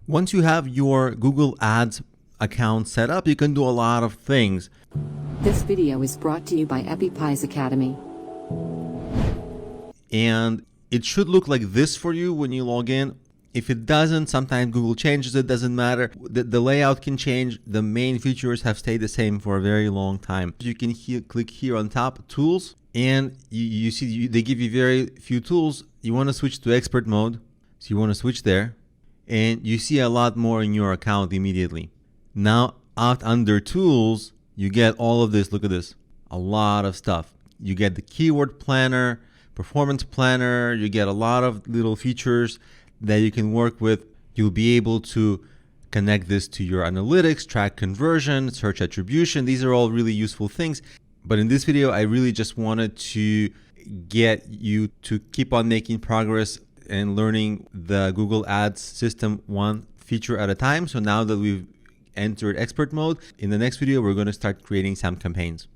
Once you have your Google Ads account set up, you can do a lot of things. This video is brought to you by EpiPies Academy. And it should look like this for you when you log in. If it doesn't, sometimes Google changes it, doesn't matter. The layout can change. The main features have stayed the same for a very long time. You can click here on top, Tools, and you see they give you very few tools. You want to switch to expert mode, so you want to switch there, and you see a lot more in your account immediately. Now, out under Tools, you get all of this. Look at this, a lot of stuff. You get the keyword planner, performance planner, you get a lot of little features that you can work with. You'll be able to connect this to your analytics, track conversion, search attribution. These are all really useful things. But in this video, I really just wanted to get you to keep on making progress and learning the Google Ads system one feature at a time. So now that we've entered expert mode, in the next video, we're going to start creating some campaigns.